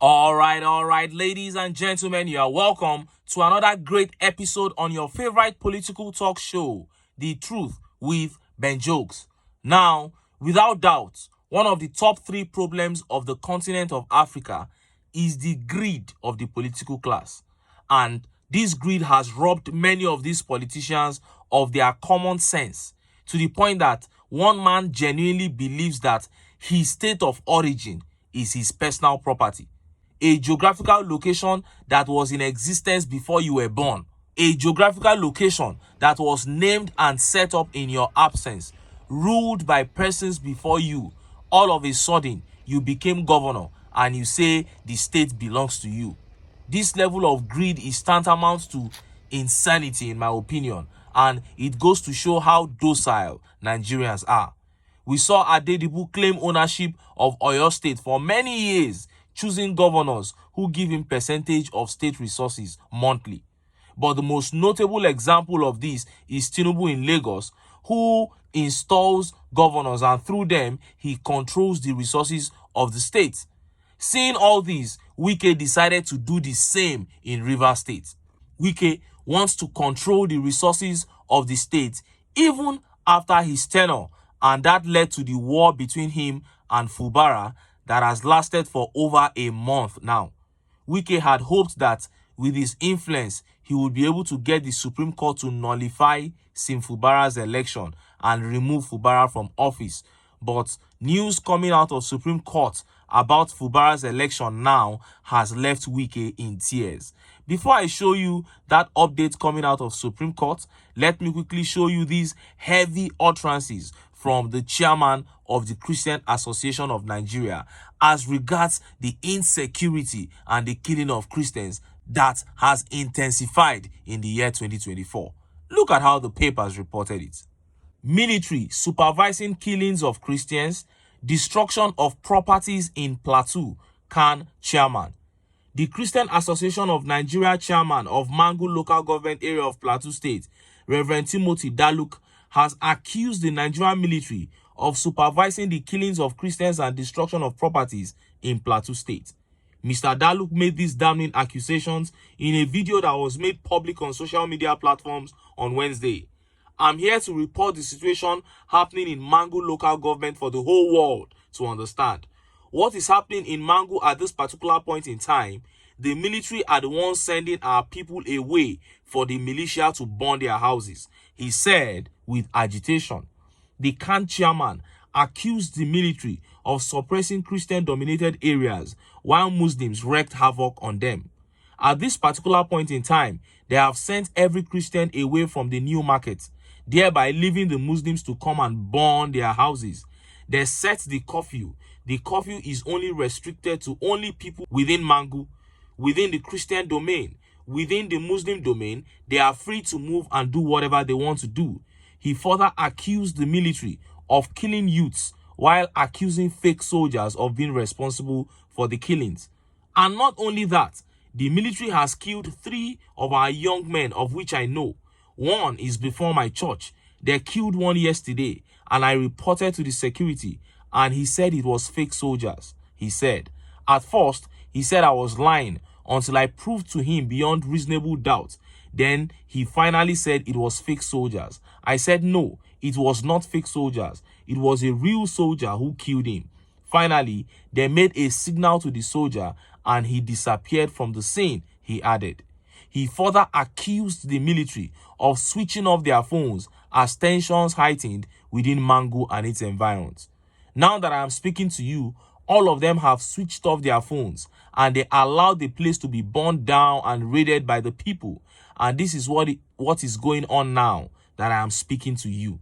All right, ladies and gentlemen, you are welcome to another great episode on your favorite political talk show, The Truth with Ben Jokes. Now, without doubt, one of the top three problems of the continent of Africa is the greed of the political class. And this greed has robbed many of these politicians of their common sense to the point that one man genuinely believes that his state of origin is his personal property, a geographical location that was in existence before you were born, a geographical location that was named and set up in your absence, ruled by persons before you. All of a sudden, you became governor and you say the state belongs to you. This level of greed is tantamount to insanity, in my opinion, and it goes to show how docile Nigerians are. We saw Adedibu claim ownership of Oyo State for many years, choosing governors who give him percentage of state resources monthly. But the most notable example of this is Tinubu in Lagos, who installs governors and through them, he controls the resources of the state. Seeing all this, WIKE decided to do the same in Rivers State. WIKE wants to control the resources of the state even after his tenure, and that led to the war between him and FUBARA that has lasted for over a month now. WIKE had hoped that with his influence, he would be able to get the Supreme Court to nullify FUBARA's election and remove FUBARA from office. But news coming out of Supreme Court about FUBARA's election now has left WIKE in tears. Before I show you that update coming out of Supreme Court, let me quickly show you these heavy utterances from the chairman of the Christian Association of Nigeria as regards the insecurity and the killing of Christians that has intensified in the year 2024. Look at how the papers reported it. Military supervising killings of Christians, destruction of properties in Plateau, Kan chairman. The Christian Association of Nigeria chairman of Mangu local government area of Plateau State, Reverend Timothy Daluk, has accused the Nigerian military of supervising the killings of Christians and destruction of properties in Plateau State. Mr. Daluk made these damning accusations in a video that was made public on social media platforms on Wednesday. I'm here to report the situation happening in Mangu local government for the whole world to understand. What is happening in Mangu at this particular point in time, the military are the ones sending our people away for the militia to burn their houses, he said with agitation. The Kan chairman accused the military of suppressing Christian-dominated areas while Muslims wreaked havoc on them. At this particular point in time, they have sent every Christian away from the new market, thereby leaving the Muslims to come and burn their houses. They set the curfew. The curfew is only restricted to only people within Mangu, within the Christian domain. Within the Muslim domain, they are free to move and do whatever they want to do. He further accused the military of killing youths while accusing fake soldiers of being responsible for the killings. And not only that, the military has killed 3 of our young men, of which I know. One is before my church. They killed one yesterday, and I reported to the security, and he said it was fake soldiers. He said, at first, he said I was lying until I proved to him beyond reasonable doubt. Then he finally said it was fake soldiers. I said no, it was not fake soldiers. It was a real soldier who killed him. Finally, they made a signal to the soldier and he disappeared from the scene, he added. He further accused the military of switching off their phones as tensions heightened within Mangu and its environs. Now that I am speaking to you, all of them have switched off their phones and they allowed the place to be burned down and raided by the people. And this is what is going on now that I am speaking to you.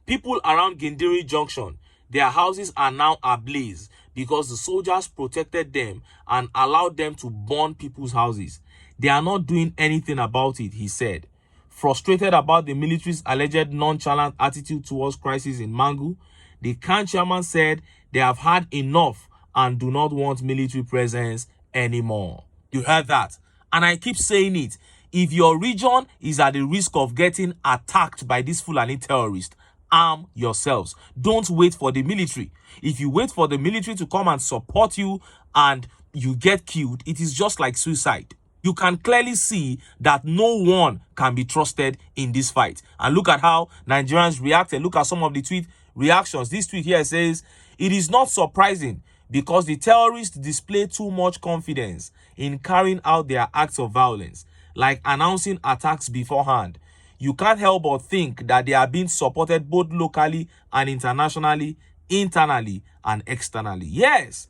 People around Gindiri Junction, their houses are now ablaze because the soldiers protected them and allowed them to burn people's houses. They are not doing anything about it, he said. Frustrated about the military's alleged nonchalant attitude towards crisis in Mangu, the Kan chairman said they have had enough and do not want military presence anymore. You heard that? And I keep saying it. If your region is at the risk of getting attacked by these Fulani terrorists, arm yourselves. Don't wait for the military. If you wait for the military to come and support you and you get killed, it is just like suicide. You can clearly see that no one can be trusted in this fight. And look at how Nigerians reacted. Look at some of the tweet reactions. This tweet here says, "It is not surprising because the terrorists display too much confidence in carrying out their acts of violence, like announcing attacks beforehand. You can't help but think that they are being supported both locally and internationally, internally and externally." Yes.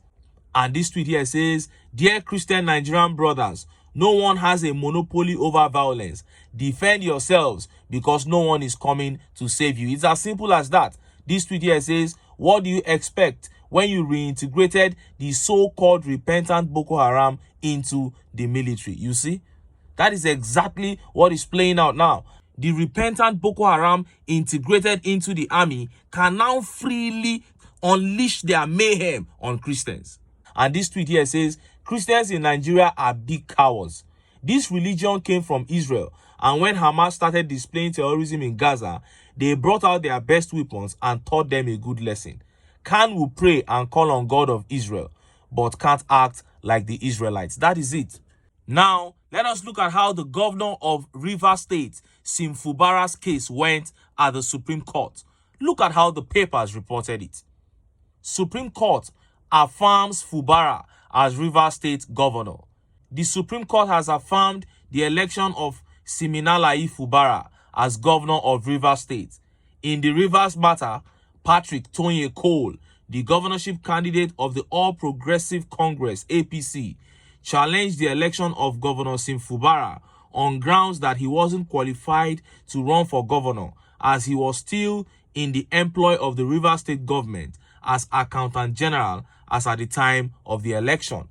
And this tweet here says, "Dear Christian Nigerian brothers, no one has a monopoly over violence. Defend yourselves because no one is coming to save you." It's as simple as that. This tweet here says, "What do you expect when you reintegrated the so-called repentant Boko Haram into the military?" You see, that is exactly what is playing out now. The repentant Boko Haram integrated into the army can now freely unleash their mayhem on Christians. And this tweet here says, "Christians in Nigeria are big cowards. This religion came from Israel, and when Hamas started displaying terrorism in Gaza, they brought out their best weapons and taught them a good lesson. Can we pray and call on God of Israel, but can't act like the Israelites?" That is it. Now, let us look at how the governor of Rivers State, FUBARA's case went at the Supreme Court. Look at how the papers reported it. Supreme Court affirms FUBARA as Rivers State governor. The Supreme Court has affirmed the election of Siminalayi FUBARA as governor of Rivers State. In the Rivers matter, Patrick Tonye Cole, the governorship candidate of the All Progressive Congress (APC), challenged the election of Governor FUBARA on grounds that he wasn't qualified to run for governor, as he was still in the employ of the Rivers State government as Accountant General as at the time of the election.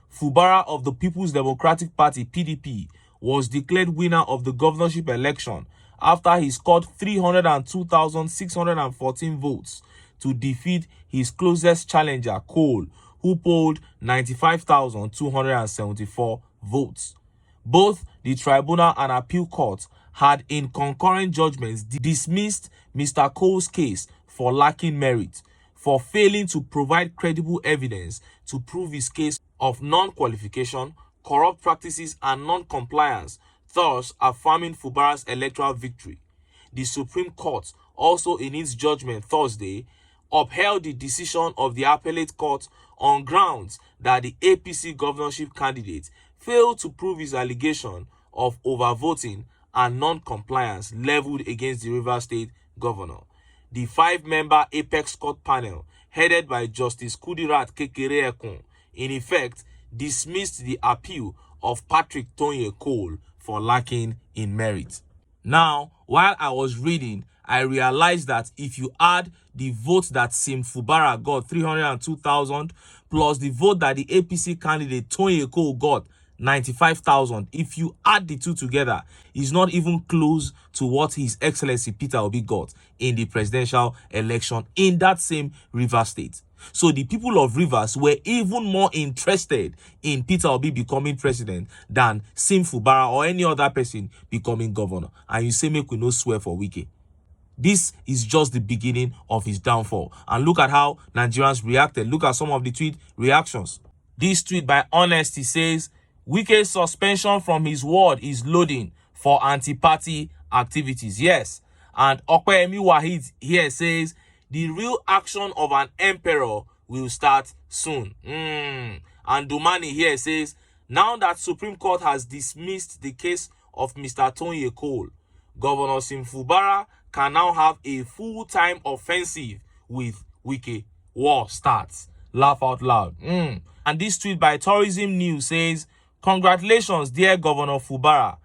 FUBARA of the People's Democratic Party (PDP) was declared winner of the governorship election after he scored 302,614 votes to defeat his closest challenger, Cole, who polled 95,274 votes. Both the tribunal and appeal court had in concurrent judgments dismissed Mr. Cole's case for lacking merit, for failing to provide credible evidence to prove his case of non-qualification, corrupt practices and non-compliance, thus affirming FUBARA's electoral victory. The Supreme Court also, in its judgment Thursday, upheld the decision of the appellate court on grounds that the APC governorship candidate failed to prove his allegation of overvoting and non-compliance leveled against the Rivers State governor. The 5-member Apex Court panel, headed by Justice Kudirat Kekere-Ekun, in effect dismissed the appeal of Patrick Tonye Cole for lacking in merit. Now, while I was reading, I realized that if you add the vote that FUBARA got, 302,000, plus the vote that the APC candidate Tonye Cole got, 95,000, if you add the two together, it's not even close to what His Excellency Peter Obi got in the presidential election in that same Rivers State. So the people of Rivers were even more interested in Peter Obi becoming president than FUBARA or any other person becoming governor. And you say, make we no swear for WIKE. This is just the beginning of his downfall. And look at how Nigerians reacted. Look at some of the tweet reactions. This tweet by Honesty says, "WIKE's suspension from his ward is loading for anti-party activities." Yes. And Okpeyemi Wahid here says, "The real action of an emperor will start soon." And Dumani here says, "Now that Supreme Court has dismissed the case of Mr. Tonye Cole, Governor FUBARA can now have a full-time offensive with WIKE. War starts." Laugh out loud. And this tweet by Tourism News says, "Congratulations, dear Governor FUBARA.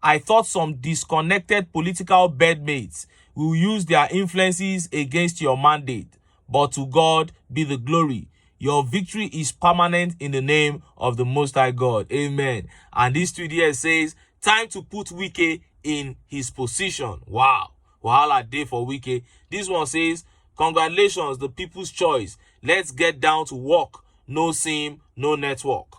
I thought some disconnected political bedmates will use their influences against your mandate, but to God be the glory. Your victory is permanent in the name of the Most High God. Amen." And this tweet here says, "Time to put WIKE in his position." Wow. Wahala day for WIKE. This one says, "Congratulations, the people's choice. Let's get down to work. No SIM, no network."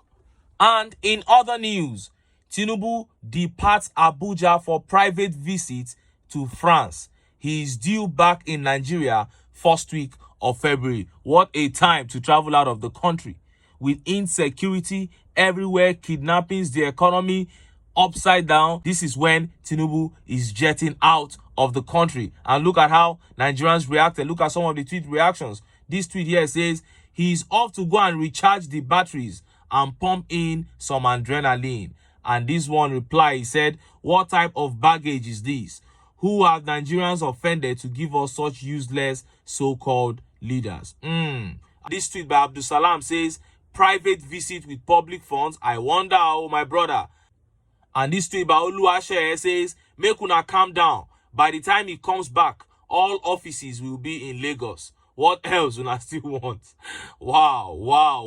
And in other news, Tinubu departs Abuja for private visit to France. He is due back in Nigeria first week of February. What a time to travel out of the country. with insecurity everywhere, kidnappings, the economy upside down. This is when Tinubu is jetting out of the country. And look at how Nigerians reacted. Look at some of the tweet reactions. This tweet here says he's off to go and recharge the batteries and pump in some adrenaline. And this one reply, he said, what type of baggage is this? Who have Nigerians offended to give us such useless so-called leaders? This tweet by Abdul Salam says, private visit with public funds. I wonder, oh my brother. And this tweet by Oluwase says, make una calm down. By the time he comes back, all offices will be in Lagos. What else una still want? Wow,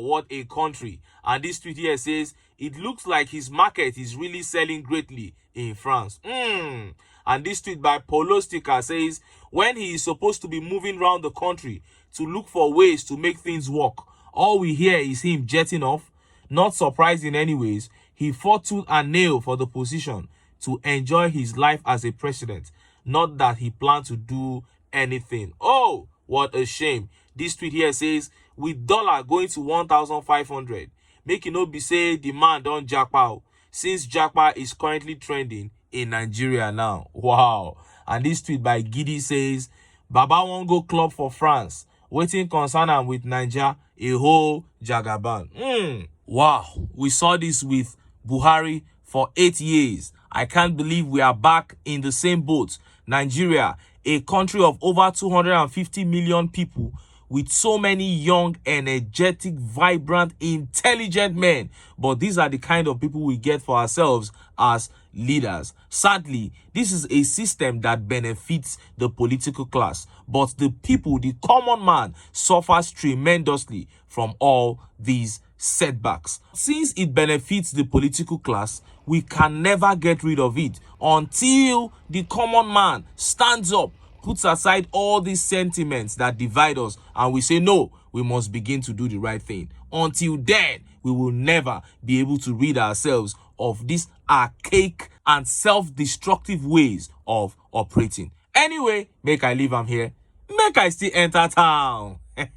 what a country. And this tweet here says, it looks like his market is really selling greatly in France. And this tweet by Polo Sticker says, when he is supposed to be moving around the country to look for ways to make things work, all we hear is him jetting off. Not surprising anyways. He fought tooth and nail for the position to enjoy his life as a president. Not that he planned to do anything. Oh, what a shame. This tweet here says, with dollar going to 1,500, make it not be say the man don't jackpot, since jackpot is currently trending in Nigeria now. Wow. And this tweet by Giddy says, Baba won't go club for France. Waiting concern am with Niger, a whole jagaban. Wow. We saw this with Buhari for 8 years. I can't believe we are back in the same boat. Nigeria, a country of over 250 million people with so many young, energetic, vibrant, intelligent men. But these are the kind of people we get for ourselves as leaders. Sadly, this is a system that benefits the political class, but the people, the common man, suffers tremendously from all these setbacks. Since it benefits the political class, we can never get rid of it until the common man stands up, puts aside all these sentiments that divide us, and we say, no, we must begin to do the right thing. Until then, we will never be able to rid ourselves of these archaic and self-destructive ways of operating. Anyway, make I leave am here. Make I still enter town. Make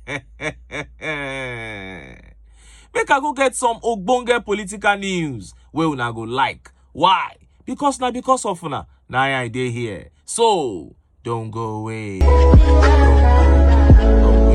I go get some ogbonge political news where una go like. Why? Because of una. Now I dey here. So, don't go away. Don't go.